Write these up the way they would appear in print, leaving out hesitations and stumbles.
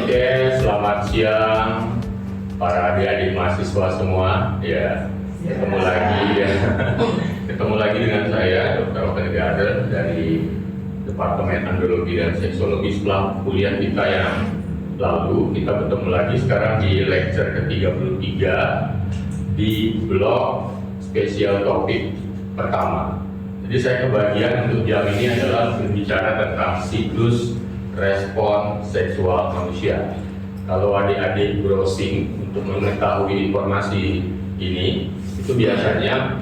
Oke, selamat siang para adik-adik mahasiswa semua. Ya, ketemu lagi ya. Ketemu lagi dengan saya, Dr. Open Garden dari Departemen Andrologi dan Seksologi setelah kuliah kita yang lalu. Kita bertemu lagi sekarang di lecture ke-33 di blog spesial topik pertama. Jadi saya kebagian untuk jam ini adalah berbicara tentang siklus respon seksual manusia. Kalau adik-adik browsing untuk mengetahui informasi ini, itu biasanya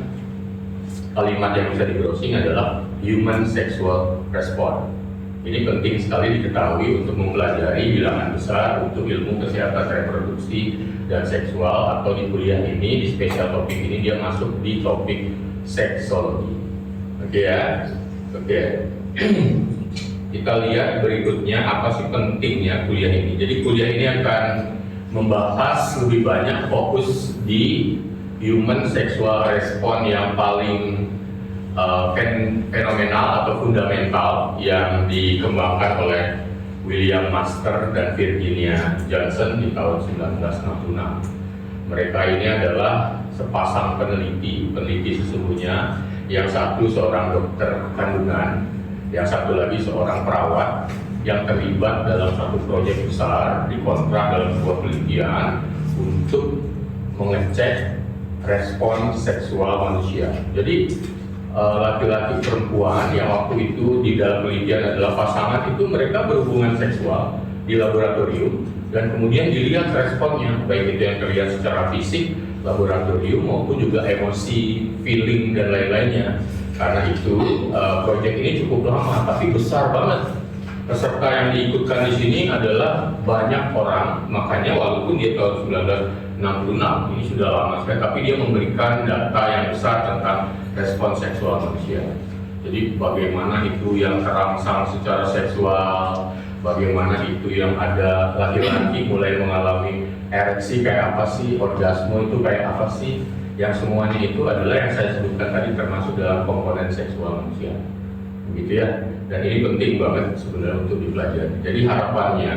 kalimat yang bisa di browsing adalah human sexual response. Ini penting sekali diketahui untuk mempelajari bilangan besar untuk ilmu kesehatan reproduksi dan seksual, atau di kuliah ini, di spesial topik ini dia masuk di topik seksologi. Oke ya, oke. Kita lihat berikutnya apa sih pentingnya kuliah ini. Jadi kuliah ini akan membahas lebih banyak fokus di human sexual response yang paling fenomenal atau fundamental yang dikembangkan oleh William Master dan Virginia Johnson di tahun 1966. Mereka ini adalah sepasang peneliti sesungguhnya, yang satu seorang dokter kandungan, yang satu lagi seorang perawat yang terlibat dalam satu proyek besar, dikontrak dalam sebuah penelitian untuk mengecek respon seksual manusia. Jadi laki-laki perempuan yang waktu itu di dalam penelitian adalah pasangan itu, mereka berhubungan seksual di laboratorium dan kemudian dilihat responnya, baik itu yang terlihat secara fisik laboratorium maupun juga emosi, feeling dan lain-lainnya. Karena itu proyek ini cukup lama tapi besar banget. Peserta yang diikutkan di sini adalah banyak orang, makanya walaupun dia tahun 1966 ini sudah lama sekali, tapi dia memberikan data yang besar tentang respon seksual manusia. Jadi bagaimana itu yang terangsang secara seksual, bagaimana itu yang ada laki-laki mulai mengalami ereksi kayak apa sih, orgasme itu kayak apa sih, yang semuanya itu adalah yang saya sebutkan tadi termasuk dalam komponen seksual manusia, begitu ya. Dan ini penting banget sebenarnya untuk dipelajari. Jadi harapannya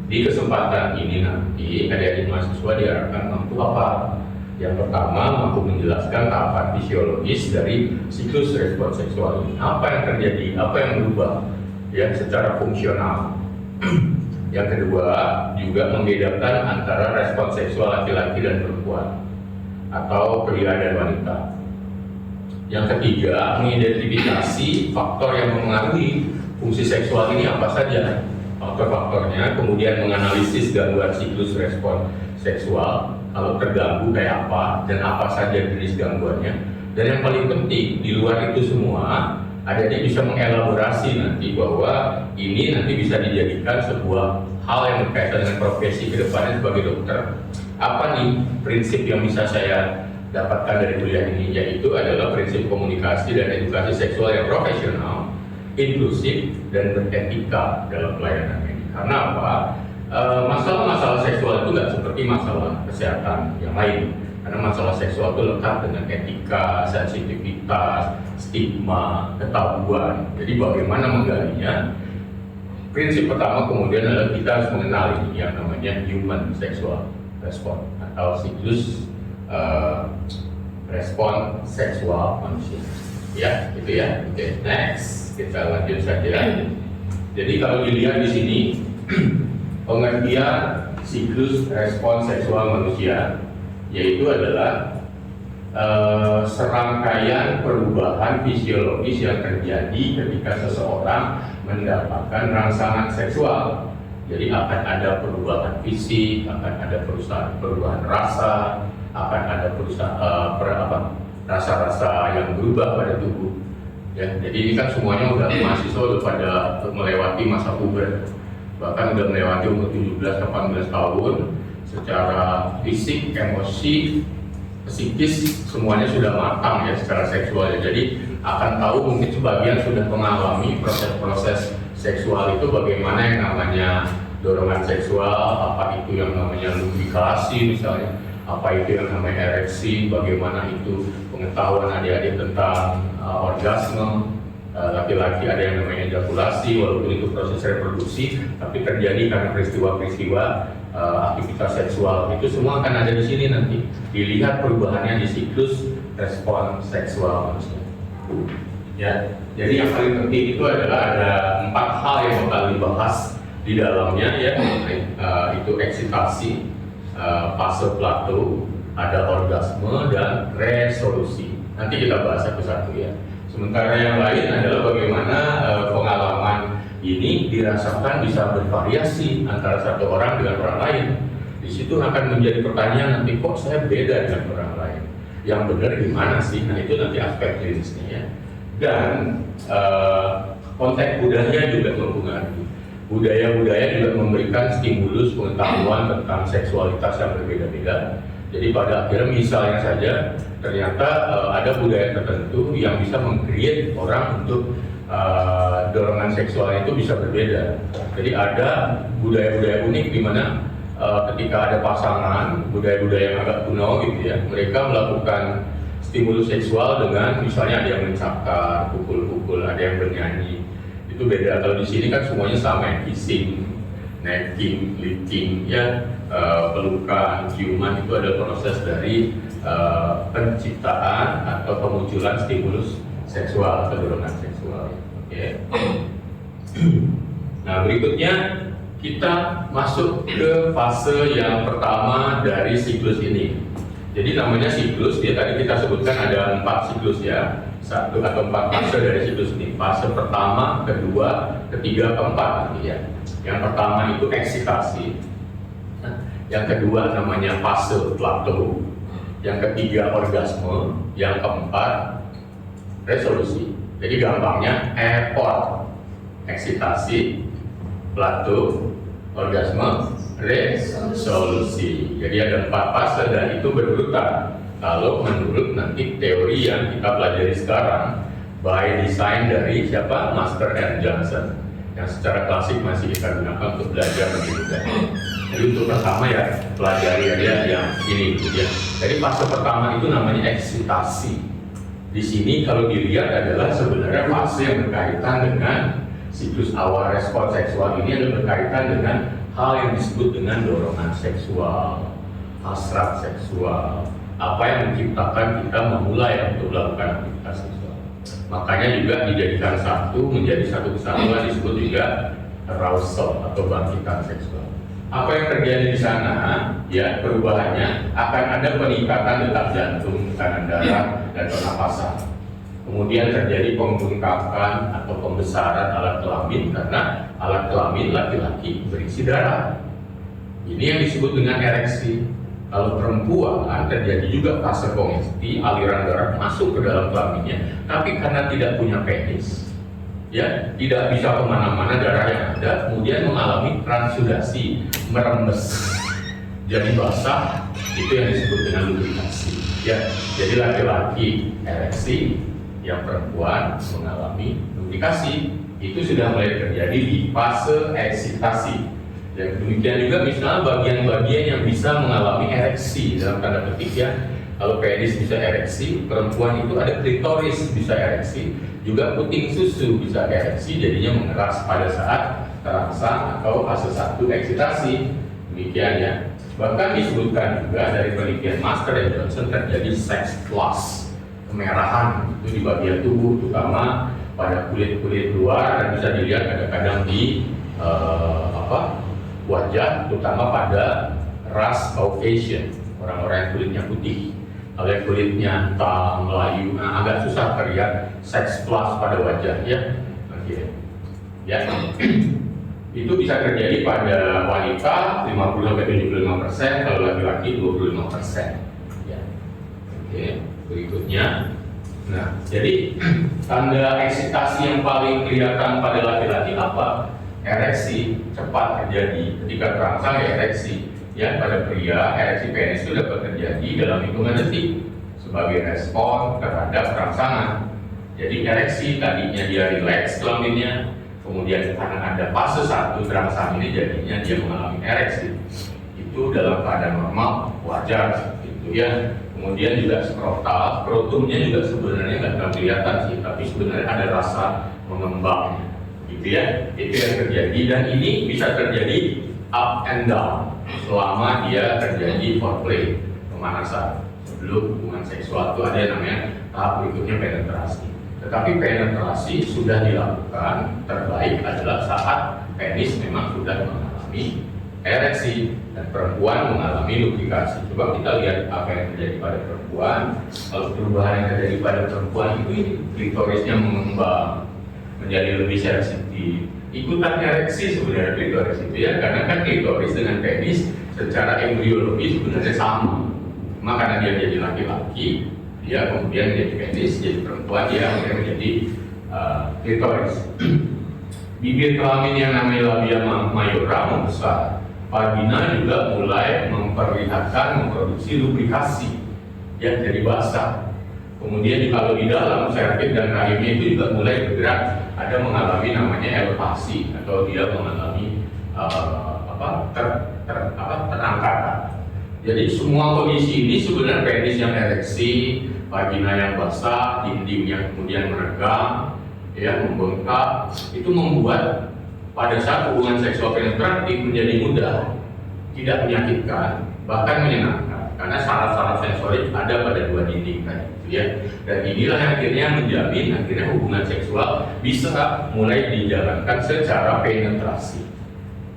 di kesempatan ini nanti adik-adik mahasiswa diharapkan mampu apa? Yang pertama, mampu menjelaskan tahapan fisiologis dari siklus respon seksual ini. Apa yang terjadi? Apa yang berubah? Ya, secara fungsional. Yang kedua, juga membedakan antara respon seksual laki-laki dan perempuan atau pria dan wanita. Yang ketiga, mengidentifikasi faktor yang mempengaruhi fungsi seksual ini apa saja, faktor-faktornya, kemudian menganalisis gangguan siklus respon seksual, kalau terganggu kayak apa dan apa saja jenis gangguannya. Dan yang paling penting, di luar itu semua, adik-adik bisa mengelaborasi nanti bahwa ini nanti bisa dijadikan sebuah hal yang berkaitan dengan profesi ke depannya sebagai dokter. Apa nih prinsip yang bisa saya dapatkan dari kuliah ini, yaitu adalah prinsip komunikasi dan edukasi seksual yang profesional, inklusif, dan beretika dalam pelayanan ini. Karena apa? Masalah-masalah seksual itu nggak seperti masalah kesehatan yang lain. Karena masalah seksual itu lekat dengan etika, sensitivitas, stigma, ketabuhan. Jadi bagaimana menggalinya? Prinsip pertama kemudian adalah kita harus mengenali yang namanya human sexual response atau siklus respon seksual manusia. Ya, gitu ya. Oke, next kita lanjut saja. Jadi kalau dilihat di sini pengertian siklus respon seksual manusia, yaitu adalah serangkaian perubahan fisiologis yang terjadi ketika seseorang mendapatkan rangsangan seksual. Jadi akan ada perubahan fisik, akan ada perubahan rasa, akan ada rasa-rasa yang berubah pada tubuh. Ya, jadi ini kan semuanya udah mahasiswa udah pada melewati masa puber, bahkan udah melewati umur 17-18 tahun. Secara fisik, emosi, psikis semuanya sudah matang ya secara seksual. Jadi akan tahu, mungkin sebagian sudah mengalami proses-proses seksual itu, bagaimana yang namanya dorongan seksual, apa itu yang namanya lubrikasi misalnya, apa itu yang namanya ereksi, bagaimana itu pengetahuan adik-adik tentang orgasme, laki-laki ada yang namanya ejakulasi, walaupun itu proses reproduksi, tapi terjadi karena peristiwa-peristiwa aktivitas seksual. Itu semua akan ada di sini nanti. Dilihat perubahannya di siklus respon seksual manusia. Ya, jadi yang paling penting itu adalah ada 4 hal yang bakal dibahas di dalamnya ya, itu eksitasi, fase plato, ada orgasme dan resolusi. Nanti kita bahas satu-satu ya. Sementara yang lain adalah bagaimana pengalaman ini dirasakan bisa bervariasi antara satu orang dengan orang lain. Di situ akan menjadi pertanyaan nanti, kok saya beda dengan orang lain? Yang benar gimana sih? Nah itu nanti aspek klinisnya ya. Dan konteks budaya juga mempengaruhi. Budaya-budaya juga memberikan stimulus pengetahuan tentang seksualitas yang berbeda-beda. Jadi pada akhirnya misalnya saja ternyata ada budaya tertentu yang bisa meng-create orang untuk dorongan seksual itu bisa berbeda. Jadi ada budaya-budaya unik di mana ketika ada pasangan, budaya-budaya yang agak kuno gitu ya, mereka melakukan stimulus seksual dengan misalnya ada yang mencakar, pukul-pukul, ada yang bernyanyi. Itu beda. Kalau di sini kan semuanya sama ya, kissing, necking, licking, ya, pelukan, ciuman itu ada proses dari penciptaan atau pemunculan stimulus seksual atau dorongan seksual. Oke. Nah berikutnya kita masuk ke fase yang pertama dari siklus ini. Jadi namanya siklus, ya tadi kita sebutkan ada 4 siklus ya, 1 atau 4 fase dari siklus ini. Fase pertama, kedua, ketiga, keempat nanti ya. Yang pertama itu eksitasi, yang kedua namanya fase plato, yang ketiga orgasme, yang keempat resolusi. Jadi gampangnya effort, eksitasi, plato, orgasme, resolusi. Jadi ada 4 fase dan itu berurutan. Kalau menurut nanti teori yang kita pelajari sekarang by design dari siapa? Master and Johnson, yang secara klasik masih kita gunakan untuk belajar lebih mudah. Jadi untuk pertama ya pelajari aja yang ini ya. Jadi fase pertama itu namanya eksitasi. Di sini kalau dilihat adalah sebenarnya fase yang berkaitan dengan siklus awal respon seksual ini adalah berkaitan dengan hal yang disebut dengan dorongan seksual, hasrat seksual, apa yang menciptakan kita memulai untuk melakukan aktivitas seksual. Makanya juga dijadikan satu menjadi satu kesatuan disebut juga arousal atau bangkitan seksual. Apa yang terjadi di sana? Ya perubahannya akan ada peningkatan detak jantung, tekanan darah, dan pernapasan. Kemudian terjadi pembengkakan atau pembesaran alat kelamin karena alat kelamin laki-laki berisi darah. Ini yang disebut dengan ereksi. Kalau perempuan terjadi juga fase kongesti, aliran darah masuk ke dalam kelaminnya, tapi karena tidak punya penis, ya tidak bisa kemana-mana darah yang ada, kemudian mengalami transudasi, merembes, jadi basah, itu yang disebut dengan lubrikasi. Ya, jadi laki-laki ereksi, yang perempuan mengalami lubrikasi. Itu sudah mulai terjadi di fase eksitasi. Dan demikian juga misalnya bagian-bagian yang bisa mengalami ereksi dalam tanda petik ya. Kalau penis bisa ereksi, perempuan itu ada klitoris bisa ereksi, juga puting susu bisa ereksi, jadinya mengeras pada saat terangsang atau fase 1 eksitasi. Demikian ya. Bahkan disebutkan juga dari penelitian Master dan Johnson terjadi sex flush, kemerahan itu di bagian tubuh, terutama pada kulit-kulit luar, dan bisa dilihat kadang-kadang di wajah, terutama pada ras Caucasian, orang-orang yang kulitnya putih. Kalau yang kulitnya hitam, Melayu, agak susah terlihat sex flush pada wajah ya. Okay. Ya. Itu bisa terjadi pada wanita 50-75%, kalau laki-laki 25%. Ya. Oke, berikutnya. Nah, jadi tanda eksitasi yang paling kelihatan pada laki-laki apa? Ereksi cepat terjadi ketika terangsang ya ereksi. Ya, pada pria ereksi penis itu dapat terjadi dalam hitungan detik sebagai respon terhadap rangsangan. Jadi ereksi tadinya dia rileks kelaminnya, kemudian karena ada fase 1 terangsang ini jadinya dia mengalami ereksi. Itu dalam keadaan normal wajar gitu ya. kemudian juga skrotumnya juga sebenarnya nggak terlalu kelihatan sih, tapi sebenarnya ada rasa mengembang, gitu ya. Itu yang terjadi, dan ini bisa terjadi up and down selama dia terjadi foreplay, pemanasan sebelum hubungan seksual. Itu ada yang namanya tahap berikutnya penetrasi. Tetapi penetrasi sudah dilakukan, terbaik adalah saat penis memang sudah mengalami ereksi dan perempuan mengalami lubrikasi. Coba kita lihat apa yang terjadi pada perempuan. Kalau perubahan yang terjadi pada perempuan itu klitorisnya mengembang menjadi lebih sensitif. Ikutan ereksi sebenarnya klitoris itu ya, karena kan klitoris dengan penis secara embriologi sebenarnya sama. Cuma karena dia jadi laki-laki, dia kemudian menjadi penis, jadi perempuan dia kemudian menjadi klitoris. Bibir kelamin yang namanya labia mayora membesar. Vagina juga mulai memproduksi lubrikasi yang jadi basah. Kemudian kalau di dalam cervix dan rahimnya itu juga mulai bergerak, ada mengalami namanya elevasi atau dia mengalami terangkatan. Jadi semua kondisi ini sebenarnya penis yang ereksi, vagina yang basah, dinding yang kemudian meregang, ya membengkak, itu membuat pada saat hubungan seksual penetratif menjadi mudah, tidak menyakitkan, bahkan menyenangkan, karena syarat-syarat sensorik ada pada dua dinding tadi, ya. Dan inilah yang akhirnya menjamin akhirnya hubungan seksual bisa mulai dijalankan secara penetrasi,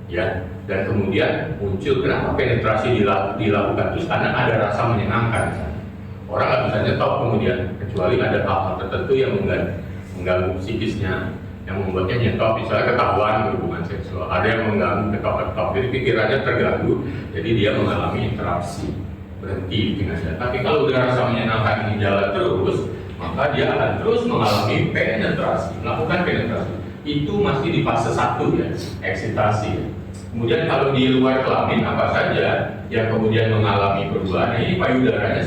ya. Dan kemudian muncul kenapa penetrasi dilakukan terus, karena ada rasa menyenangkan. Orang nggak bisa nyetop kemudian, kecuali ada hal-hal tertentu yang mengganggu psikisnya, yang membuatnya nyetop, misalnya ketahuan hubungan seksual, ada yang mengganggu ketok-ketok, jadi pikirannya terganggu, jadi dia mengalami interupsi, berhenti dengan dia. Tapi kalau udah rasa menyenangkan ini jalan terus, maka dia akan terus mengalami penetrasi, melakukan penetrasi. Itu masih di fase 1 ya, eksitasi. Kemudian kalau di luar kelamin apa saja yang kemudian mengalami perubahan, ini payudaranya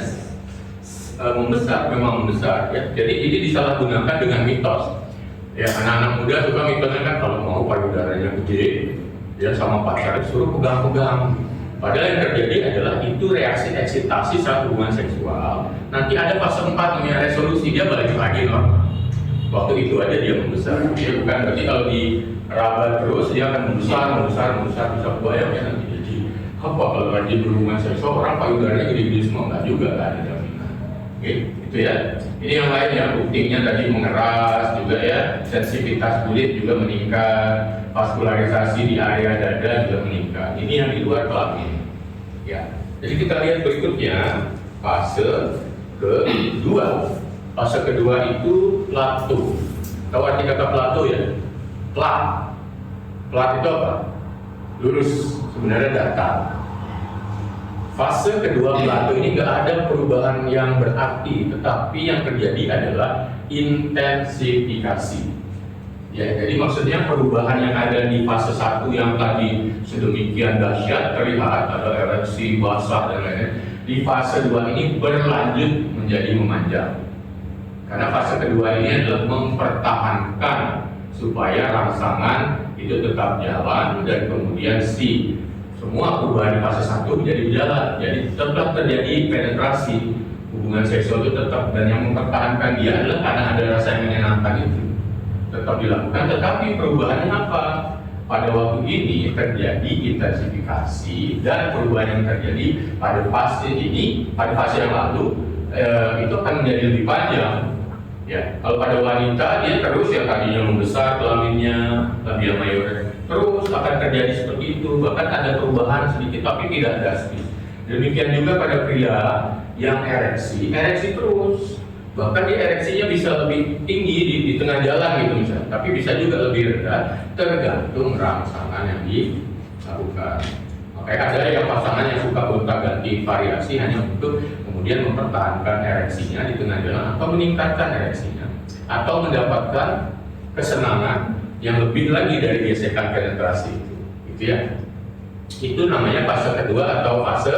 membesar, memang membesar ya. Jadi ini disalahgunakan dengan mitos. Ya, anak-anak muda suka mitosnya kan kalau mau payudaranya gede, ya sama pacar suruh pegang-pegang. Padahal yang terjadi adalah itu reaksi eksitasi saat hubungan seksual. Nanti ada fase 4 namanya resolusi, dia balik lagi normal. Waktu itu aja dia membesar. Dia bukan berarti kalau diraba terus dia akan membesar bisa bayang ya nanti jadi apa kalau rajin berhubungan seksual orang payudaranya gede-gede semua, enggak juga, enggak ada jaminan. Oke, itu ya. Ini yang lain ya, buktinya tadi mengeras juga ya, sensitivitas kulit juga meningkat, vaskularisasi di area dada juga meningkat. Ini yang di luar kelamin. Ya. Jadi kita lihat berikutnya fase kedua. Fase kedua itu plato. Tahu arti kata plato ya? Plat. Plat itu apa? Lurus, sebenarnya datar. Fase kedua plato ini nggak ada perubahan yang berarti, tetapi yang terjadi adalah intensifikasi. Ya, jadi maksudnya perubahan yang ada di fase 1 yang tadi sedemikian dahsyat terlihat ada ereksi, basah dan lain-lain. Di fase 2 ini berlanjut menjadi memanjang. Karena fase kedua ini adalah mempertahankan supaya rangsangan itu tetap jalan dan kemudian semua perubahan di fase 1 menjadi berjalan. Jadi tetap terjadi penetrasi, hubungan seksual itu tetap, dan yang mempertahankan dia adalah karena ada rasa yang menyenangkan itu tetap dilakukan. Tetapi perubahannya apa? Pada waktu ini terjadi intensifikasi, dan perubahan yang terjadi pada fase ini, pada fase yang lalu itu akan menjadi lebih panjang. Ya, kalau pada wanita dia terus yang tadinya membesar kelaminnya, labia mayora, terus akan terjadi seperti itu, bahkan ada perubahan sedikit tapi tidak drastis. Demikian juga pada pria yang ereksi terus, bahkan di ereksinya bisa lebih tinggi di tengah jalan gitu misalnya, tapi bisa juga lebih rendah tergantung rangsangan yang dilakukan. Makanya ada yang pasangan yang suka gonta-ganti variasi hanya untuk kemudian mempertahankan ereksinya di tengah jalan atau meningkatkan ereksinya atau mendapatkan kesenangan yang lebih lagi dari gesekan penetrasi itu, gitu ya. Itu namanya fase kedua atau fase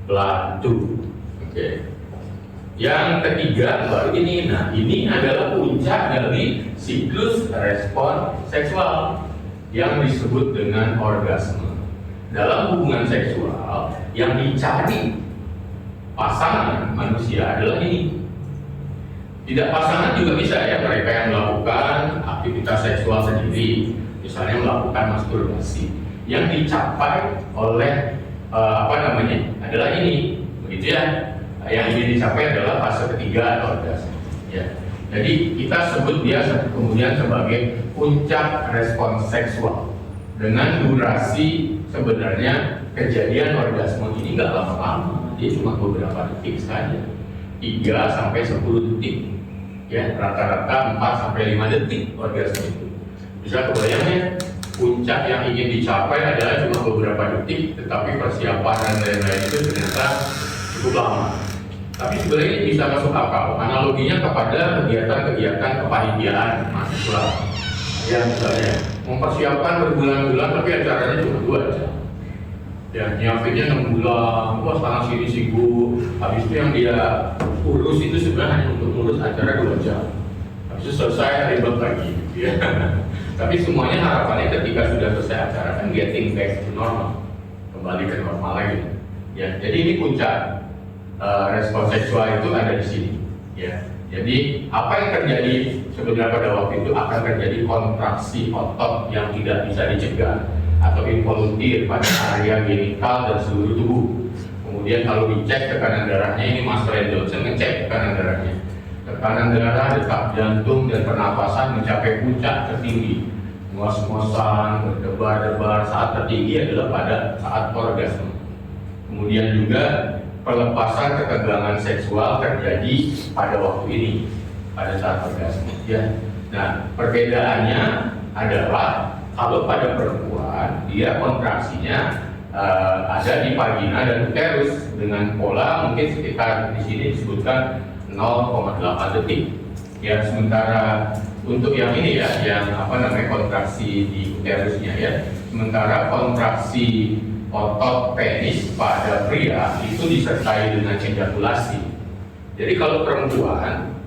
plato. Oke. Yang ketiga baru ini. Nah, ini adalah puncak dari siklus respon seksual yang disebut dengan orgasme. Dalam hubungan seksual yang dicari pasangan manusia adalah ini. Tidak pasangan juga bisa ya, mereka yang melakukan aktivitas seksual sendiri, misalnya melakukan masturbasi, yang dicapai oleh adalah ini, begitu ya. Yang ingin dicapai adalah fase ketiga atau orgasme. Ya. Jadi kita sebut dia kemudian sebagai puncak respons seksual dengan durasi sebenarnya kejadian orgasme ini nggak lama-lama, dia cuma beberapa detik saja, 3 sampai 10 detik. Ya, rata-rata 4 sampai 5 detik orgasme itu. Bisa kebayang ya, puncak yang ingin dicapai adalah cuma beberapa detik, tetapi persiapan dan lain-lain itu ternyata cukup lama. Tapi sebenarnya ini bisa masuk akal. Analoginya kepada kegiatan-kegiatan kepanitiaan mahasiswa. Ya, misalnya mempersiapkan berbulan-bulan, tapi acaranya cuma 2 jam. Ya, nyiapinnya 6 bulan, wah sana sini sibuk. Habis itu yang dia urus itu sebenarnya hanya untuk ngurus acara 2 jam. Habis itu selesai ribet lagi, ya. Tapi semuanya harapannya ketika sudah selesai acara kan getting back to normal, kembali ke normal lagi. Ya, jadi ini puncak respons seksual itu ada di sini. Ya, jadi apa yang terjadi sebenarnya pada waktu itu akan terjadi kontraksi otot yang tidak bisa dicegah atau involunteer pada area genital dan seluruh tubuh. Kemudian kalau dicek tekanan darahnya, ini Mas Ray Johnson ngecek tekanan darahnya. Tekanan darah, detak jantung, dan pernapasan mencapai puncak tertinggi. Ngos-ngosan, berdebar-debar saat tertinggi adalah pada saat orgasme. Kemudian juga pelepasan ketegangan seksual terjadi pada waktu ini, pada saat orgasme. Ya. Nah, perbedaannya adalah kalau pada perempuan dia kontraksinya ada di vagina dan uterus dengan pola mungkin sekitar di sini disebutkan 0,8 detik. Ya, sementara untuk yang ini ya, yang kontraksi di uterusnya ya, sementara kontraksi otot penis pada pria itu disertai dengan ejakulasi. Jadi kalau perempuan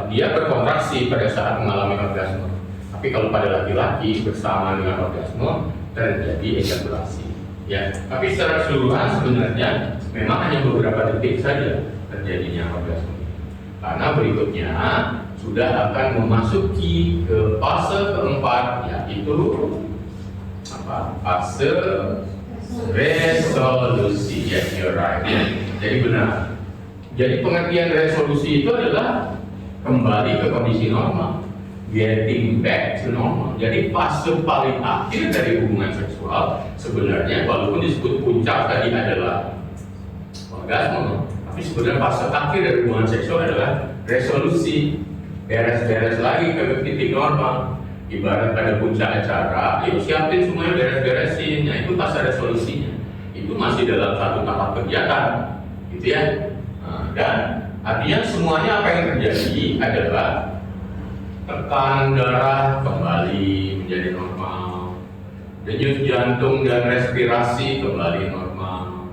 dia berkontraksi pada saat mengalami orgasme. Tapi kalau pada laki-laki bersama dengan orgasme terjadi ejakulasi. Ya, tapi secara keseluruhan sebenarnya memang hanya beberapa detik saja terjadinya orgasme. Karena berikutnya sudah akan memasuki ke fase keempat, yaitu fase resolusi. Yes, you're right. Jadi benar. Jadi pengertian resolusi itu adalah kembali ke kondisi normal. Getting back to normal. Jadi fase paling akhir dari hubungan seksual sebenarnya walaupun disebut puncak tadi adalah orgasme, tapi sebenarnya fase akhir dari hubungan seksual adalah resolusi, beres-beres lagi ke titik normal. Ibarat pada puncak acara, yuk siapin semuanya, beres-beresin. Nah, itu fase resolusinya. Itu masih dalam satu tahap kegiatan, gitu ya. Dan artinya semuanya apa yang terjadi adalah tekanan darah kembali menjadi normal, denyut jantung dan respirasi kembali normal,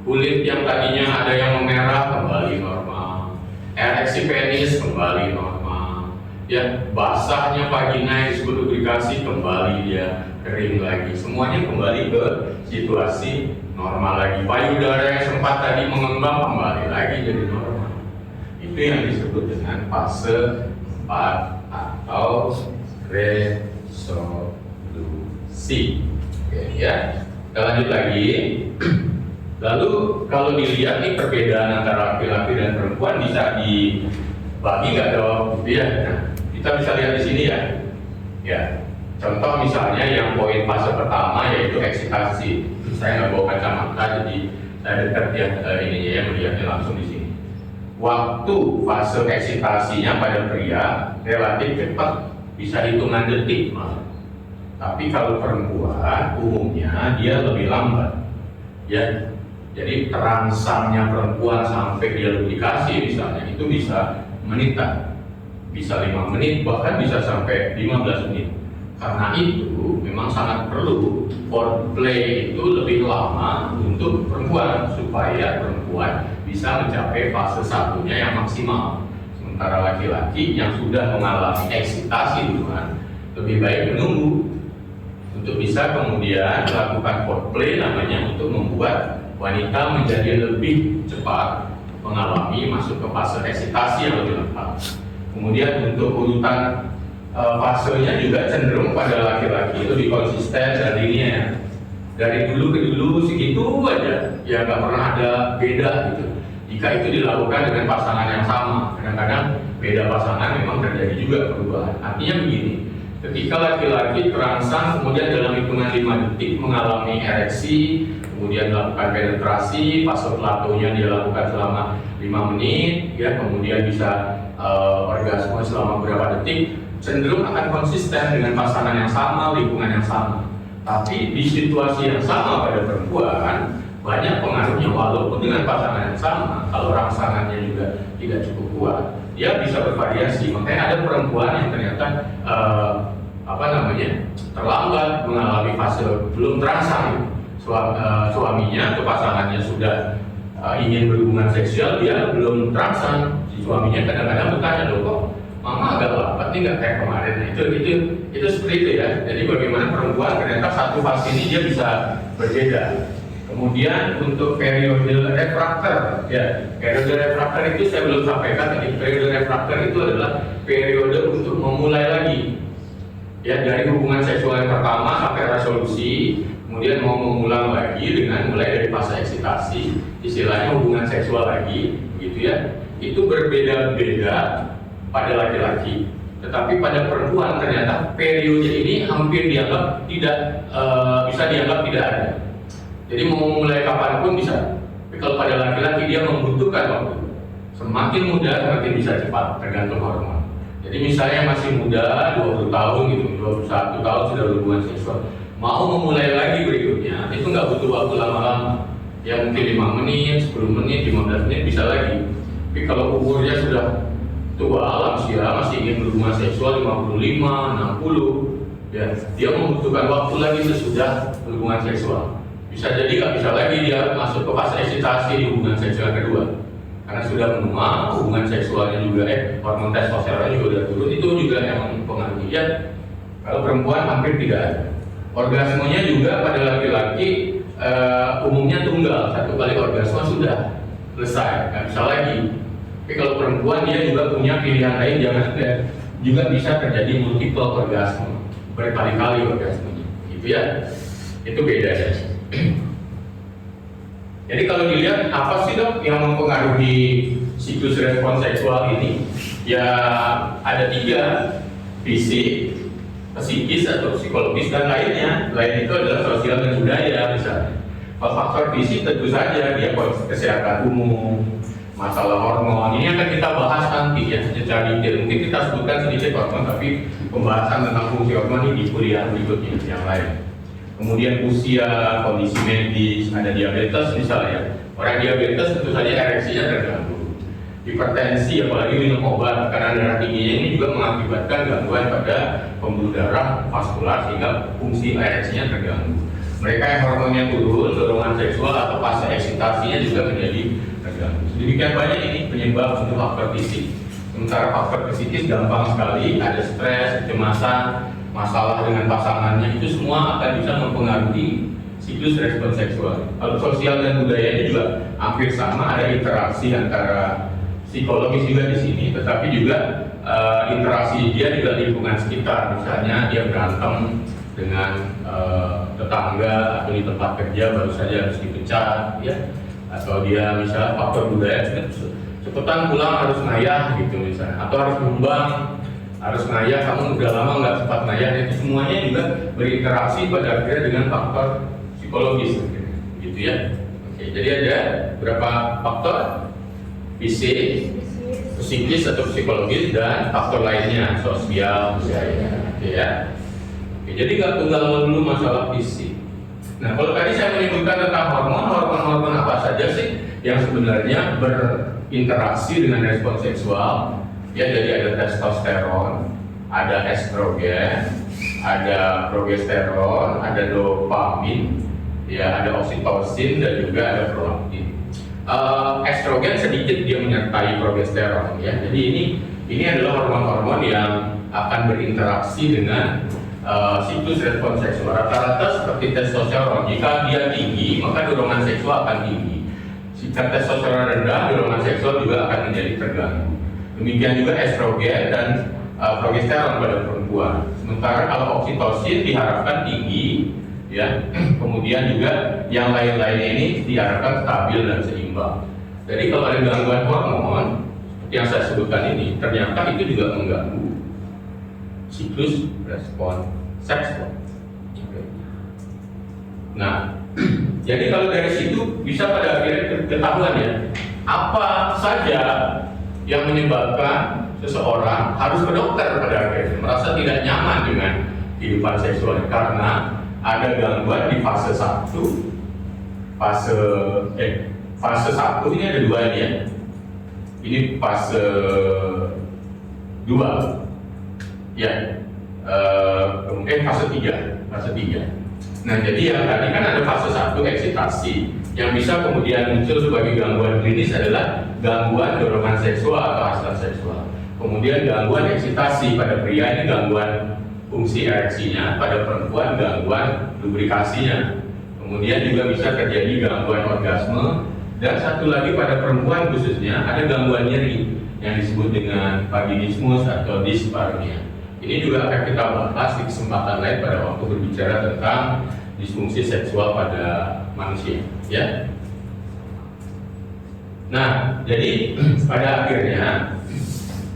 kulit yang tadinya ada yang memerah kembali normal, ereksi penis kembali normal, ya basahnya vagina yang disebut lubrikasi kembali dia kering lagi, semuanya kembali ke situasi normal lagi. Payudara yang sempat tadi mengembang kembali lagi jadi normal. Itu yang disebut dengan fase 4 atau resolusi. Oke, ya. Kita lanjut lagi. Lalu kalau dilihat nih perbedaan antara laki-laki dan perempuan bisa dibagi nggak dong? Ya. Nah, kita bisa lihat di sini ya. Ya. Contoh misalnya yang poin fase pertama yaitu eksitasi. Saya nggak bawa kacamata jadi saya dekat ya ininya ya, melihatnya langsung di sini. Waktu fase eksitasinya pada pria relatif cepat, bisa hitungan detik malah. Tapi kalau perempuan umumnya dia lebih lambat. Ya, jadi terangsangnya perempuan sampai dia lubrikasi misalnya itu bisa menitan, bisa 5 menit bahkan bisa sampai 15 menit. Karena itu memang sangat perlu foreplay itu lebih lama untuk perempuan supaya perempuan bisa mencapai fase satunya yang maksimal. Sementara laki-laki yang sudah mengalami eksitasi duluan lebih baik menunggu untuk bisa kemudian melakukan foreplay namanya untuk membuat wanita menjadi lebih cepat mengalami masuk ke fase eksitasi yang lebih lengkap. Kemudian untuk urutan fasenya juga cenderung pada laki-laki itu lebih konsisten dan linear. Dari dulu ke dulu segitu aja, ya nggak pernah ada beda gitu. Jika itu dilakukan dengan pasangan yang sama, kadang-kadang beda pasangan memang terjadi juga perubahan. Artinya begini, ketika laki-laki terangsang kemudian dalam hitungan 5 detik mengalami ereksi, kemudian melakukan penetrasi, fase platonya dia lakukan selama 5 menit, ya kemudian bisa orgasme selama beberapa detik, cenderung akan konsisten dengan pasangan yang sama, lingkungan yang sama. Tapi di situasi yang sama pada perempuan banyak pengaruhnya, walaupun dengan pasangan yang sama, kalau rangsangannya juga tidak cukup kuat, dia bisa bervariasi. Makanya ada perempuan yang ternyata terlambat mengalami fase belum terangsang. Suaminya atau pasangannya sudah ingin berhubungan seksual, dia belum terangsang. Si suaminya kadang-kadang bertanya, loh kok mama agak lambat nih, nggak kayak kemarin. Nah, itu seperti itu ya. Jadi bagaimana perempuan ternyata satu fase ini dia bisa berbeda. Kemudian untuk periode refraktor, ya periode refraktor itu saya belum sampaikan tadi. Periode refraktor itu adalah periode untuk memulai lagi, ya dari hubungan seksual yang pertama sampai resolusi, kemudian mau mengulang lagi dengan mulai dari fase eksitasi, istilahnya hubungan seksual lagi, gitu ya. Itu berbeda-beda pada laki-laki, tetapi pada perempuan ternyata periode ini hampir dianggap bisa dianggap tidak ada. Jadi mau mulai kapanpun bisa. Tapi kalau pada laki-laki dia membutuhkan waktu. Semakin muda semakin bisa cepat, tergantung hormon. Jadi misalnya masih muda, 20 tahun gitu, 21 tahun sudah berhubungan seksual, mau memulai lagi berikutnya, itu nggak butuh waktu lama-lama. Ya mungkin 5 menit, 10 menit, 15 menit bisa lagi. Tapi kalau umurnya sudah tua, lansia, masih ingin berhubungan seksual 55, 60, ya dia membutuhkan waktu lagi sesudah berhubungan seksual. Bisa jadi nggak bisa lagi dia masuk ke fase eksitasi di hubungan seksual kedua, karena sudah menua, hubungan seksualnya juga hormon testosteron juga udah turun, itu juga yang mempengaruhi. Ya kalau perempuan hampir tidak ada. Orgasmenya juga pada laki-laki umumnya tunggal, satu kali orgasme sudah selesai, nggak bisa lagi. Tapi kalau perempuan dia juga punya pilihan lain, jangan juga bisa terjadi multiple orgasme, berkali-kali orgasmenya, gitu ya. Itu beda ya. Jadi kalau dilihat apa sih dok yang mempengaruhi siklus respons seksual ini? Ya ada 3, fisik, psikis atau psikologis dan lainnya. Lain itu adalah sosial dan budaya misalnya. Kalau faktor fisik tentu saja dia kesehatan umum, masalah hormon. Ini akan kita bahas nanti ya secara detail. Mungkin kita sebutkan sedikit hormon, tapi pembahasan tentang fungsi hormon ini di kuliah berikutnya yang lain. Kemudian usia, kondisi medis, ada diabetes misalnya. Orang diabetes tentu saja ereksinya terganggu. Hipertensi, apalagi minum obat karena darah tingginya ini juga mengakibatkan gangguan pada pembuluh darah vaskular sehingga fungsi ereksinya terganggu. Mereka yang hormonnya turun, dorongan seksual atau fase eksitasinya juga menjadi terganggu. Demikian banyak ini penyebab untuk faktor fisik. Sementara faktor psikis gampang sekali, ada stres, kecemasan, masalah dengan pasangannya, itu semua akan bisa mempengaruhi siklus respons seksual. Kalau sosial dan budayanya juga hampir sama, ada interaksi antara psikologis juga di sini, tetapi juga interaksi dia juga di lingkungan sekitar. Misalnya dia berantem dengan tetangga atau di tempat kerja baru saja harus dipecat, ya, atau dia misalnya faktor budaya cepetan pulang harus ngayah gitu misalnya, atau harus nyumbang, harus ngayah, kamu udah lama nggak sempat ngayah. Itu semuanya juga berinteraksi pada akhirnya dengan faktor psikologis gitu ya. Oke, jadi ada berapa faktor? Fisik, psikis atau psikologis, dan faktor lainnya sosial budaya, gitu ya. Oke, jadi nggak tunggal dulu masalah fisik. Nah, kalau tadi saya menyebutkan tentang hormon apa saja sih yang sebenarnya berinteraksi dengan respons seksual? Ya, jadi ada testosteron, ada estrogen, ada progesteron, ada dopamin, ya, ada oksitosin dan juga ada prolaktin. Estrogen sedikit dia menyertai progesteron, ya. Jadi ini adalah hormon-hormon yang akan berinteraksi dengan siklus respons seksual. Rata-rata seperti testosteron, jika dia tinggi maka dorongan seksual akan tinggi. Jika testosteron rendah, dorongan seksual juga akan menjadi terganggu. Demikian juga estrogen dan progesteron pada perempuan. Sementara kalau oksitosin diharapkan tinggi, ya. Kemudian juga yang lain-lain ini diharapkan stabil dan seimbang. Jadi kalau ada gangguan hormon yang saya sebutkan ini, ternyata itu juga mengganggu siklus respon seksual. Nah, jadi kalau dari situ bisa pada akhirnya ketahuan ya, apa saja yang menyebabkan seseorang harus ke dokter pada akhirnya merasa tidak nyaman dengan kehidupan seksual karena ada gangguan di fase 1. Fase 1 ini ada 2 ini ya. Ini fase 2. Ya. Fase 3. Nah, jadi yang tadi kan ada fase 1 eksitasi yang bisa kemudian muncul sebagai gangguan klinis adalah gangguan dorongan seksual atau hasrat seksual. Kemudian gangguan eksitasi pada pria ini gangguan fungsi ereksinya, pada perempuan gangguan lubrikasinya. Kemudian juga bisa terjadi gangguan orgasme, dan satu lagi pada perempuan khususnya ada gangguan nyeri yang disebut dengan vaginismus atau dispareunia. Ini juga akan kita bahas di kesempatan lain pada waktu berbicara tentang disfungsi seksual pada manusia, ya. Nah, jadi pada akhirnya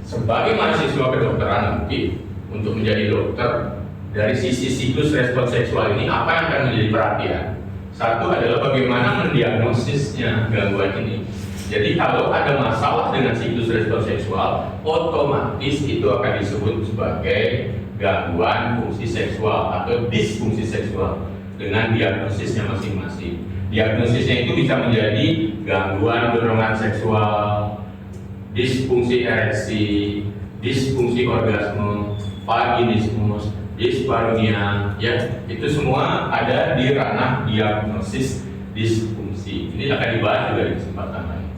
sebagai mahasiswa kedokteran nanti untuk menjadi dokter, dari sisi siklus respons seksual ini apa yang akan menjadi perhatian? Satu adalah bagaimana mendiagnosisnya gangguan ini. Jadi kalau ada masalah dengan siklus respons seksual, otomatis itu akan disebut sebagai gangguan fungsi seksual atau disfungsi seksual dengan diagnosisnya masing-masing. Diagnosisnya itu bisa menjadi gangguan dorongan seksual, disfungsi ereksi, disfungsi orgasme, vaginismus, dispareunia, ya, itu semua ada di ranah diagnosis disfungsi. Ini akan dibahas juga di kesempatan lain.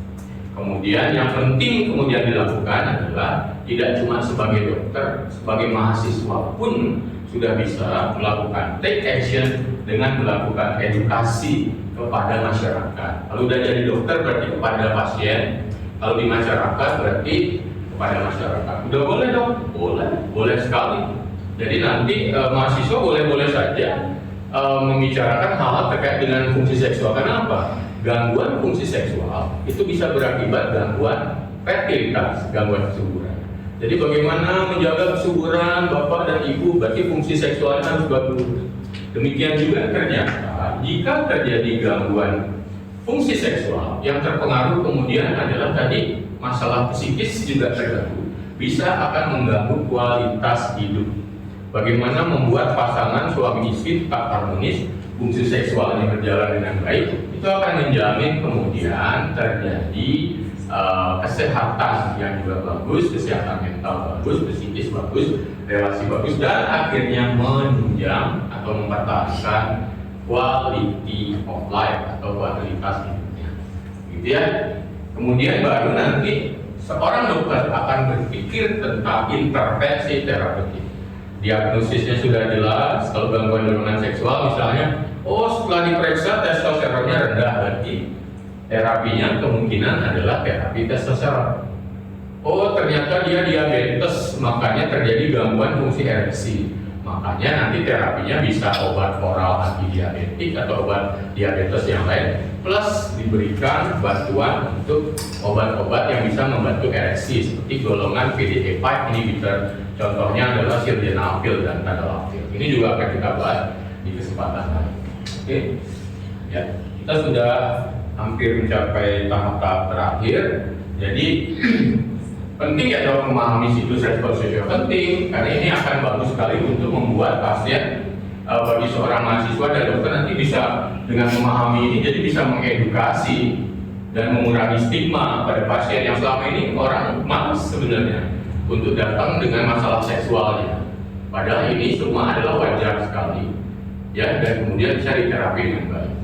Kemudian yang penting kemudian dilakukan adalah tidak cuma sebagai dokter, sebagai mahasiswa pun sudah bisa melakukan take action dengan melakukan edukasi kepada masyarakat. Kalau sudah jadi dokter berarti kepada pasien, kalau di masyarakat berarti kepada masyarakat. Udah boleh dong? Boleh sekali. Jadi nanti mahasiswa boleh-boleh saja membicarakan hal terkait dengan fungsi seksual. Kenapa? Gangguan fungsi seksual itu bisa berakibat gangguan fertilitas, gangguan kesuburan. Jadi bagaimana menjaga kesuburan bapak dan ibu, berarti fungsi seksualnya harus bagus. Demikian juga ternyata jika terjadi gangguan fungsi seksual yang terpengaruh kemudian adalah tadi masalah psikis juga terganggu, bisa akan mengganggu kualitas hidup. Bagaimana membuat pasangan suami istri tetap harmonis, fungsi seksualnya berjalan dengan baik, itu akan menjamin kemudian terjadi kesehatan yang juga bagus, kesehatan mental bagus, psikis bagus, relasi bagus, dan akhirnya menunjang atau mempertahankan quality of life atau kualitas hidupnya. Gitu ya. Kemudian baru nanti seorang dokter akan berpikir tentang intervensi terapeutik. Diagnosisnya sudah jelas, kalau gangguan dorongan seksual misalnya, setelah diperiksa testosteronnya rendah, berarti terapinya kemungkinan adalah terapi testosteron. Ternyata dia diabetes, makanya terjadi gangguan fungsi ereksi. Makanya nanti terapinya bisa obat oral anti diabetik atau obat diabetes yang lain, plus diberikan bantuan untuk obat-obat yang bisa membantu ereksi seperti golongan PDE5 inhibitor. Contohnya adalah sildenafil dan tadalafil. Ini juga akan kita bahas di kesempatan lain. Oke, ya, kita sudah hampir mencapai tahap terakhir. Jadi penting ya dalam memahami siklus respons seksual, penting karena ini akan bagus sekali untuk membuat pasien bagi seorang mahasiswa dan dokter nanti bisa dengan memahami ini jadi bisa mengedukasi dan mengurangi stigma pada pasien yang selama ini orang malas sebenarnya untuk datang dengan masalah seksualnya. Padahal ini semua adalah wajar sekali, ya, dan kemudian bisa diterapi dengan baik.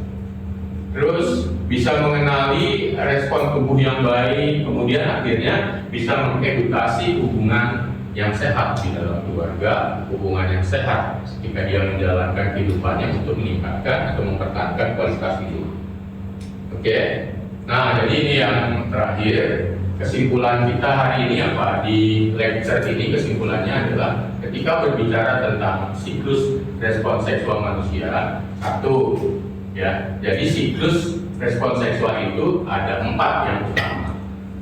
Terus bisa mengenali respon tubuh yang baik, kemudian akhirnya bisa mengedukasi hubungan yang sehat di dalam keluarga, hubungan yang sehat ketika dia menjalankan kehidupannya untuk meningkatkan atau mempertahankan kualitas hidup. Oke, nah jadi ini yang terakhir. Kesimpulan kita hari ini apa? Di lecture ini kesimpulannya adalah ketika berbicara tentang siklus respons seksual manusia, satu ya, jadi siklus respons seksual itu ada 4 yang utama,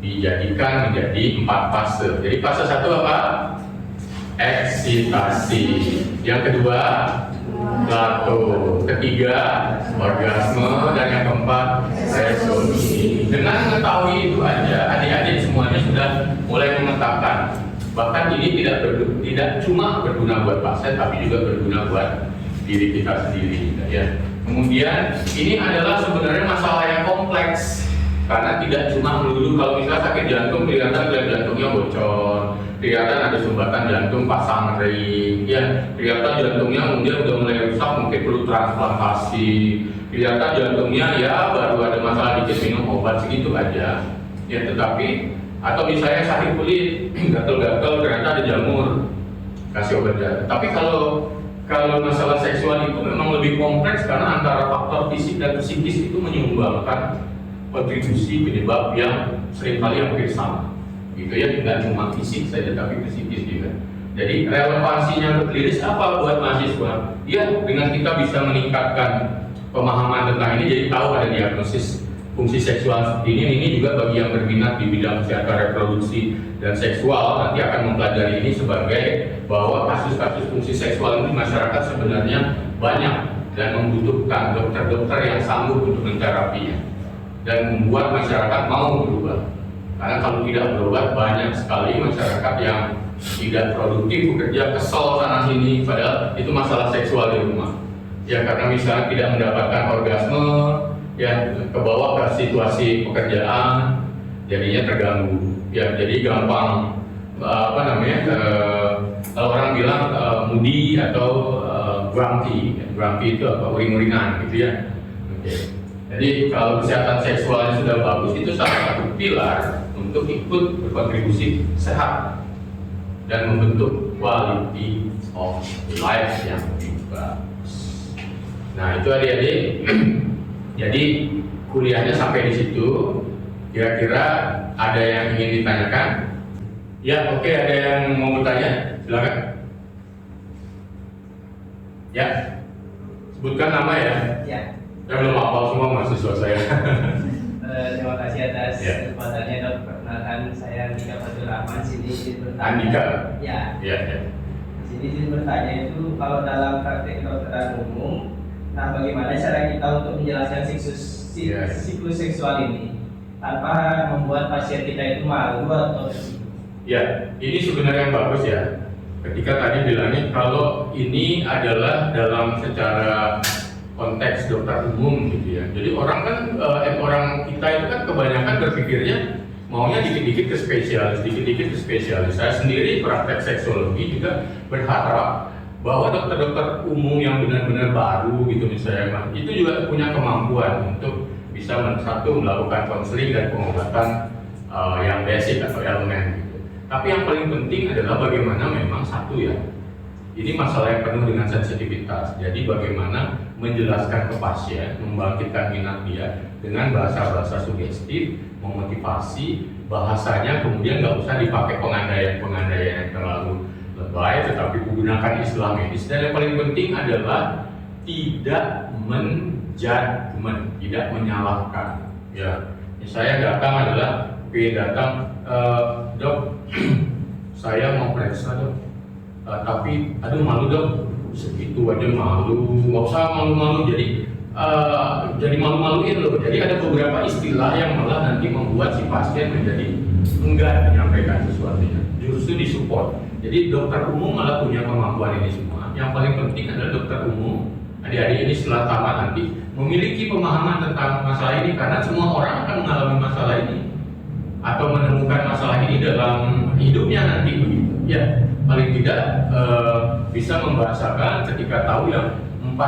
dijadikan menjadi 4 fase. Jadi fase 1 apa? Eksitasi. Yang kedua, plato. Ketiga, orgasme. Dan yang keempat, resolusi. Dengan mengetahui itu aja, adik-adik semuanya sudah mulai memetakan. Bahkan ini tidak cuma berguna buat pasien, tapi juga berguna buat diri kita sendiri. Ya. Kemudian ini adalah sebenarnya masalah yang kompleks. Karena tidak cuma melulu kalau misalnya sakit jantung kelihatan jantungnya bocor, kelihatan ada sumbatan jantung pasang ring, ya kelihatan jantungnya kemudian udah mulai rusak mungkin perlu transplantasi, kelihatan jantungnya ya baru ada masalah dikit minum obat segitu aja, ya tetapi atau misalnya sakit kulit gatel-gatel ternyata ada jamur kasih obat jantung. Tapi kalau masalah seksual itu memang lebih kompleks karena antara faktor fisik dan psikis itu menyumbangkan kontribusi penyebab yang seringkali hampir sama, gitu ya, tidak cuma fisik saja tapi psikis juga. Jadi relevansinya untuk klinis apa buat mahasiswa? Ya dengan kita bisa meningkatkan pemahaman tentang ini, jadi tahu ada diagnosis fungsi seksual seperti ini juga bagi yang berminat di bidang kesehatan reproduksi dan seksual nanti akan mempelajari ini sebagai bahwa kasus-kasus fungsi seksual ini di masyarakat sebenarnya banyak dan membutuhkan dokter-dokter yang sanggup untuk menterapinya dan membuat masyarakat mau berubah. Karena kalau tidak berubah banyak sekali masyarakat yang tidak produktif bekerja, kesel sana sini, padahal itu masalah seksual di rumah. Ya karena misalnya tidak mendapatkan orgasme, ya kebawa ke situasi pekerjaan, jadinya terganggu. Ya jadi gampang kalau orang bilang moody atau grumpy. Grumpy itu apa? Uring-uringan gitu ya. Oke. Jadi kalau kesehatan seksualnya sudah bagus, itu salah satu pilar untuk ikut berkontribusi sehat dan membentuk quality of life yang lebih bagus. Nah itu adik-adik. Jadi kuliahnya sampai di situ. Kira-kira ada yang ingin ditanyakan? Ya oke, ada yang mau bertanya? Silakan. Ya, sebutkan nama ya. Ya. Saya belum hafal semua mahasiswa saya. Terima kasih atas kesempatannya dok. Perkenalkan saya Andika Fatul Rahman. Sini izin bertanya. Andika. Ya. Ya. Sini izin bertanya itu kalau dalam praktek kedokteran umum, nah bagaimana cara kita untuk menjelaskan siklus seksual ini tanpa membuat pasien kita itu malu atau? Ya, ini sebenarnya yang bagus ya. Ketika tadi bilangnya kalau ini adalah dalam secara konteks dokter umum gitu ya. Jadi orang kan orang kita itu kan kebanyakan berpikirnya maunya dikit-dikit ke spesialis. Saya sendiri praktek seksologi juga berharap bahwa dokter-dokter umum yang benar-benar baru gitu misalnya itu juga punya kemampuan untuk bisa melakukan konseling dan pengobatan yang basic atau elemen gitu. Tapi yang paling penting adalah bagaimana memang satu ya. Ini masalah yang penuh dengan sensitivitas. Jadi bagaimana menjelaskan ke pasien, membangkitkan minat dia dengan bahasa-bahasa sugestif, memotivasi, bahasanya kemudian nggak usah dipakai pengandaian yang terlalu lebay, tetapi menggunakan istilah medis. Dan yang paling penting adalah tidak menjudgment, tidak menyalahkan. Ya, saya datang adalah, dok, saya mau periksa dok. Tapi aduh malu dok, segitu aja malu, nggak usah malu-malu jadi malu-maluin loh. Jadi ada beberapa istilah yang malah nanti membuat si pasien menjadi enggan menyampaikan sesuatunya, justru disupport. Jadi dokter umum malah punya kemampuan ini semua. Yang paling penting adalah dokter umum, adik-adik ini setelah tamat nanti memiliki pemahaman tentang masalah ini, karena semua orang akan mengalami masalah ini atau menemukan masalah ini dalam hidupnya nanti begitu. Ya, paling tidak bisa membahasakan ketika tahu yang 4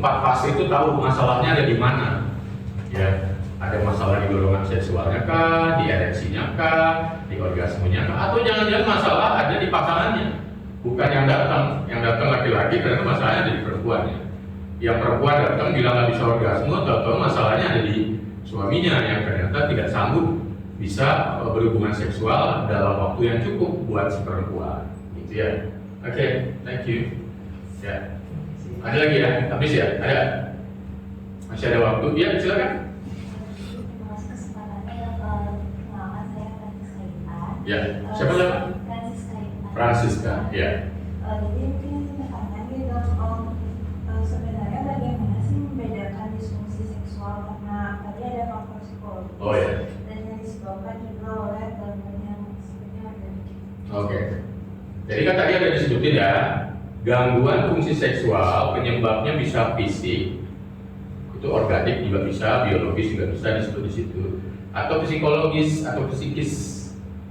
fase itu tahu masalahnya ada di mana. Ya, Ada masalah di dorongan seksualnya kah, di ereksinya kah, di orgasmenya kah, atau jangan-jangan masalah ada di pasangannya, bukan yang datang laki-laki karena masalahnya ada di perempuannya. Yang perempuan datang bilang nggak bisa orgasme, tahu-tahu masalahnya ada di suaminya yang ternyata tidak sanggup bisa berhubungan seksual dalam waktu yang cukup buat si perempuan, gitu ya. Oke, thank you. Ya, ada lagi ya, habis ya, ada, masih ada waktu, ya silakan. Ya, siapa nama? Francisca, ya. Jadi mungkin pertanyaan gitu, sebenarnya bagaimana sih membedakan disfungsi seksual, karena tadi ada faktor psikologis Oh ya. dan yang disebabkan juga oleh gangguan yang sebenarnya ada. Oke. Jadi kan tadi ada disebutin ya, gangguan fungsi seksual penyebabnya bisa fisik, itu organik juga bisa, biologis juga bisa disebut di situ, atau psikologis atau psikis,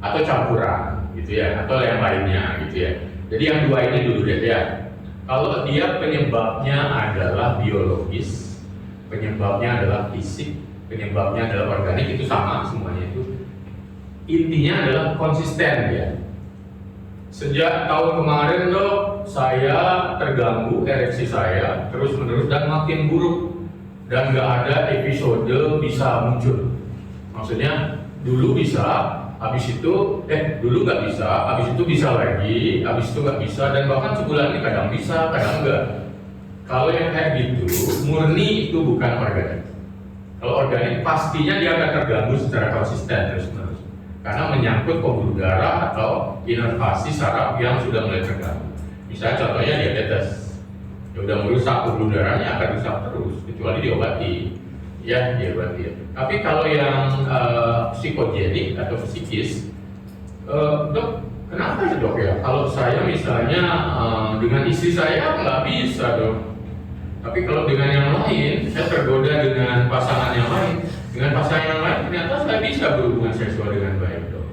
atau campuran gitu ya, atau yang lainnya gitu ya. Jadi yang dua ini dulu deh ya. Kalau dia penyebabnya adalah biologis, penyebabnya adalah fisik, penyebabnya adalah organik, itu sama semuanya itu. Intinya adalah konsisten ya. Sejak tahun kemarin dok, saya terganggu ereksi saya terus menerus dan makin buruk dan nggak ada episode bisa muncul. Maksudnya dulu bisa, habis itu dulu nggak bisa, habis itu bisa lagi, habis itu nggak bisa, dan bahkan sebulan ini kadang bisa, kadang enggak. Kalau yang kayak gitu, murni itu bukan organik. Kalau organik pastinya dia akan terganggu secara konsisten terus-menerus, karena menyangkut pembuluh darah atau inervasi saraf yang sudah mulai terganggu. Misalnya contohnya diabetes, ya udah merusak pembuluh darahnya akan rusak terus, kecuali diobati. Ya, diobati. Tapi kalau yang psikogenik atau psikis, dok, kenapa ya dok ya? Kalau saya misalnya dengan istri saya nggak bisa dok, tapi kalau dengan yang lain, saya tergoda dengan pasangan yang lain, dengan pasangan yang lain ternyata saya bisa berhubungan seksual dengan baik dok.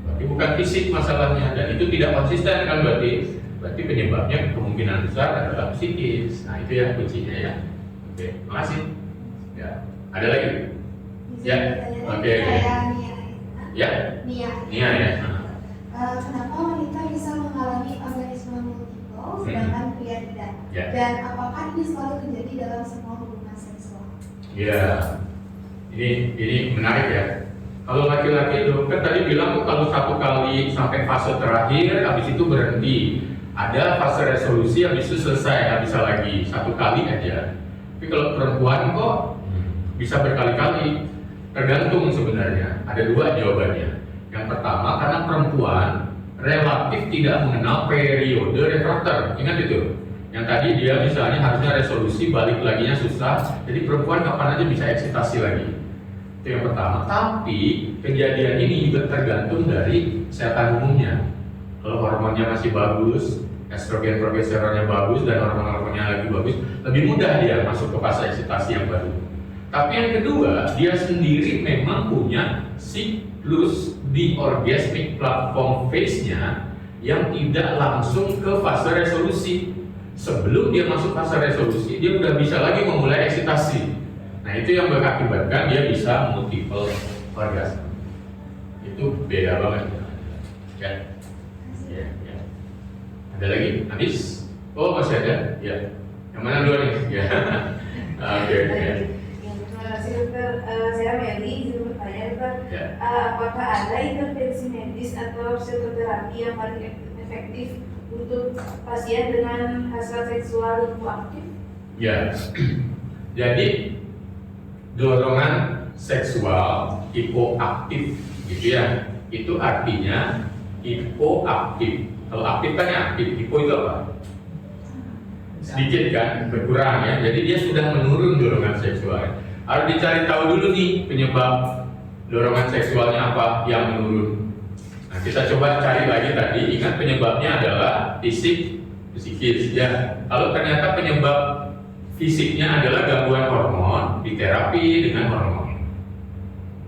Berarti bukan fisik masalahnya, dan itu tidak konsisten kan berarti penyebabnya kemungkinan besar adalah psikis. Nah itu ya kuncinya ya. Oke, makasih. Ya, ada lagi? Ya, oke. Ya, Nia ya. Kenapa wanita bisa mengalami orgasme multiple sedangkan pria tidak? Ya. Dan apakah ini selalu terjadi dalam semua hubungan seksual? Ya, ini menarik ya. Kalau laki-laki dokter tadi bilang kalau satu kali sampai fase terakhir, habis itu berhenti. Ada fase resolusi, habis itu selesai, nggak bisa lagi, satu kali aja. Tapi kalau perempuan kok bisa berkali-kali, tergantung sebenarnya. Ada dua jawabannya. Yang pertama, karena perempuan relatif tidak mengenal periode refraktor. Ingat itu. Yang tadi dia misalnya harusnya resolusi, balik laginya susah. Jadi perempuan kapan aja bisa eksitasi lagi. Itu yang pertama. Tapi kejadian ini juga tergantung dari kesehatan umumnya. Kalau hormonnya masih bagus, estrogen progesteronnya bagus, dan hormon-hormonnya lagi bagus, lebih mudah dia masuk ke fase eksitasi yang baru. Tapi yang kedua, dia sendiri memang punya siklus di orgasmic platform phase-nya yang tidak langsung ke fase resolusi. Sebelum dia masuk fase resolusi, dia udah bisa lagi memulai eksitasi. Nah itu yang mengakibatkan dia bisa multiple orgasm. Itu beda banget. Ya. Ada lagi? Habis? Oh masih ada? Ya. Yang mana dulu nih? Ya. Oke. Terima kasih dokter. Saya Meli, izin bertanya dokter, Ya. Apakah ada intervensi medis atau psikoterapi yang paling efektif untuk pasien dengan hasrat seksual hipoaktif? Ya. Jadi dorongan seksual hipoaktif gitu ya. Itu artinya hipoaktif. Kalau aktif kan ya aktif, hipo itu apa? Sedikit kan, berkurang ya. Jadi dia sudah menurun dorongan seksual. Harus dicari tahu dulu nih penyebab dorongan seksualnya apa yang menurun. Nah kita coba cari lagi tadi. Ingat penyebabnya adalah psikis ya. Kalau ternyata penyebab fisiknya adalah gangguan hormon, diterapi dengan hormon.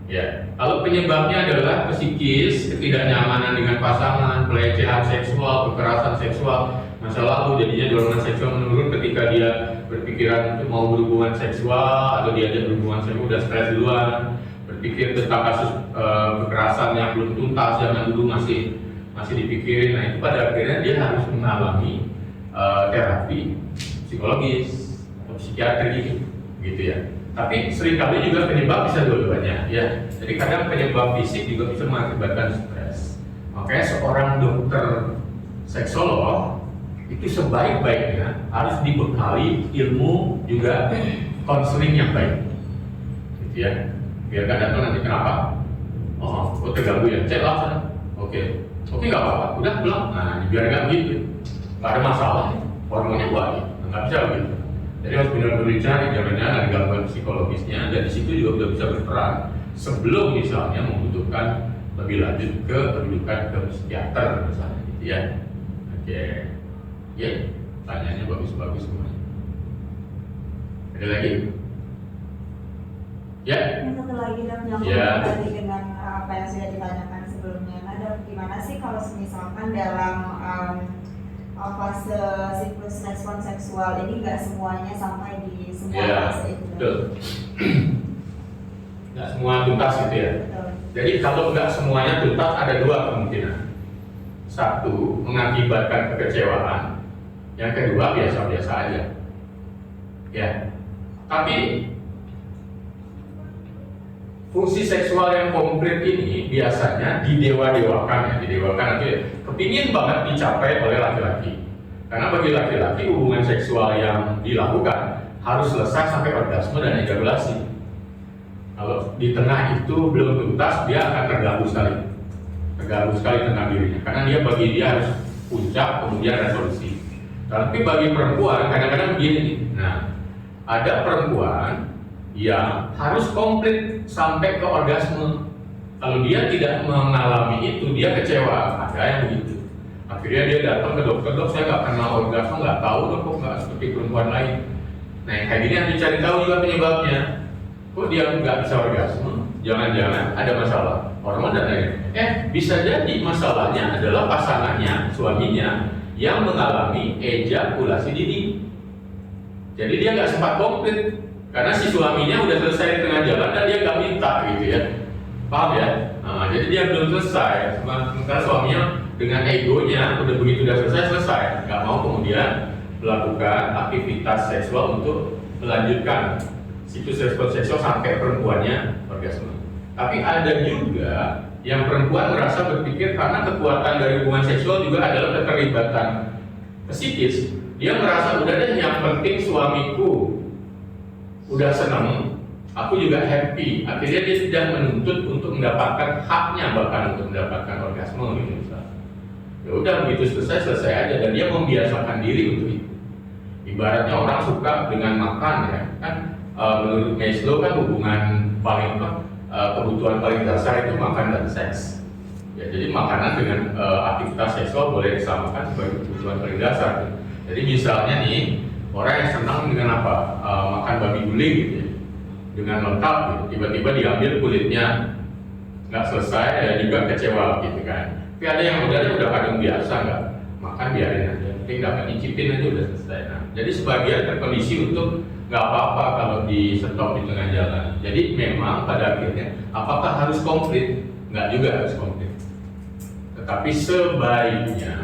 Ya, kalau penyebabnya adalah psikis, ketidaknyamanan dengan pasangan, pelecehan seksual, kekerasan seksual, masa lalu, jadinya dorongan seksual menurun ketika dia berpikiran untuk mau berhubungan seksual atau diajak berhubungan seksual udah stres duluan, berpikir tentang kasus kekerasan yang belum tuntas zaman dulu masih dipikirin. Nah itu pada akhirnya dia harus mengalami terapi psikologis atau psikiatri gitu ya. Tapi seringkali juga penyebab bisa dua-duanya ya. Jadi kadang penyebab fisik juga bisa mengakibatkan stres. Makanya seorang dokter seksolog itu sebaik-baiknya harus dibekali ilmu juga konseling yang baik, gitu ya. Biar nggak datang nanti kenapa? Oh, terganggu ya, cek lah sana. Oke, nggak apa-apa, udah pulang. Nah, biar nggak begitu, nggak ada masalah. Hormonnya baik, nggak bisa begitu. Jadi harus benar-benar dicari, jangan-jangan ada gangguan psikologisnya, dan di situ juga udah bisa berperan sebelum misalnya membutuhkan lebih lanjut ke rujukan ke psikiater misalnya, gitu ya. Oke, ya, tanyanya bagus-bagus semuanya. Ada lagi? Ya. Yang satu lagi dan menyambung Ya. tadi dengan apa yang sudah ditanyakan sebelumnya. Nah, Dok, gimana sih kalau misalkan dalam fase siklus respon seksual ini nggak semuanya sampai di semua Ya, fase itu? betul. Nggak semua tuntas gitu ya. Betul. Jadi kalau nggak semuanya tuntas ada dua kemungkinan. Satu, mengakibatkan kekecewaan. Yang kedua, biasa-biasa aja. Ya. Tapi fungsi seksual yang konkret ini biasanya didewa-dewakan ya, didewakan itu ya, kepingin banget dicapai oleh laki-laki. Karena bagi laki-laki hubungan seksual yang dilakukan harus selesai sampai orgasme dan ejakulasi. Kalau di tengah itu belum tuntas, dia akan terganggu sekali tentang dirinya. Karena bagi dia harus puncak, kemudian resolusi. Tapi bagi perempuan kadang-kadang begini. Nah, ada perempuan yang harus komplit sampai ke orgasme. Kalau dia tidak mengalami itu, dia kecewa. Ada yang begitu. Akhirnya dia datang ke dokter, dok saya nggak pernah orgasme, nggak tahu dok kok nggak seperti perempuan lain. Nah yang kayak gini harus dicari tahu juga penyebabnya. Kok dia nggak bisa orgasme? Jangan-jangan ada masalah hormon dan lain-lain. Bisa jadi masalahnya adalah pasangannya, suaminya yang mengalami ejakulasi dini. Jadi dia nggak sempat komplit. Karena si suaminya udah selesai di tengah jalan dan dia nggak minta gitu ya, paham ya? Nah, jadi dia belum selesai, sementara suaminya dengan egonya udah selesai, nggak mau kemudian melakukan aktivitas seksual untuk melanjutkan siklus respon seksual sampai perempuannya orgasme. Tapi ada juga yang perempuan merasa berpikir karena kekuatan dari hubungan seksual juga adalah keterlibatan psikis, dia merasa udah deh yang penting suamiku udah senang, aku juga happy. Akhirnya dia tidak menuntut untuk mendapatkan haknya, bahkan untuk mendapatkan orgasme gitu misalnya. Ya udah begitu selesai aja, dan dia membiasakan diri untuk itu. Ibaratnya orang suka dengan makan ya kan, menurut Maslow kan hubungan paling kebutuhan paling dasar itu makan dan seks. Ya jadi makanan dengan aktivitas seksual boleh disamakan sebagai kebutuhan paling dasar. Jadi misalnya nih orang yang senang dengan apa? Makan babi guling gitu ya, dengan lengkap gitu. Tiba-tiba diambil kulitnya nggak selesai, ya juga kecewa gitu kan. Tapi ada yang udah kadang biasa nggak makan, biarin aja, penting dapat nyicipin aja udah selesai. Nah, jadi sebagian terkondisi untuk nggak apa-apa kalau di stop di tengah jalan. Jadi memang pada akhirnya apakah harus komplit? Nggak juga harus komplit. Tetapi sebaiknya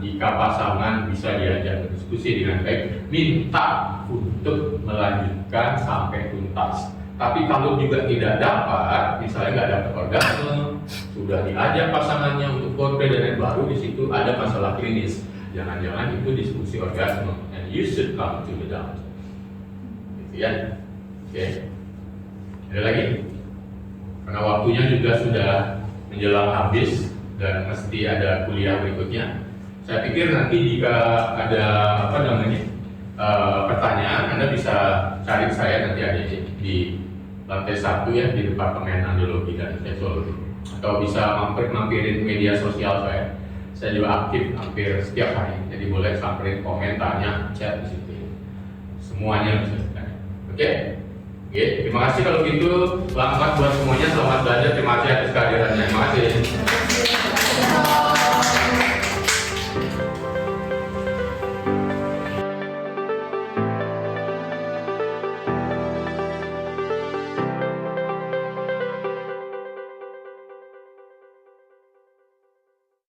jika pasangan bisa diajak berdiskusi dengan baik, minta untuk melanjutkan sampai tuntas. Tapi kalau juga tidak dapat, misalnya nggak dapat orgasme, sudah diajak pasangannya untuk foreplay dan baru di situ ada masalah klinis. Jangan-jangan itu diskusi orgasme, and you should come to the doctor. Gitu ya. Oke. Ada lagi? Karena waktunya juga sudah menjelang habis dan mesti ada kuliah berikutnya. Saya pikir nanti jika ada pertanyaan, Anda bisa cari saya nanti ada di lantai 1 ya, di Departemen Andrologi dan Seksologi, atau bisa mampirin media sosial saya. Saya juga aktif hampir setiap hari, jadi boleh samperin, komen, tanya, chat di situ. Semuanya bisa ditanya. Oke? Oke, terima kasih kalau gitu. Selamat buat semuanya, selamat belajar. Terima kasih atas kehadirannya. Terima kasih.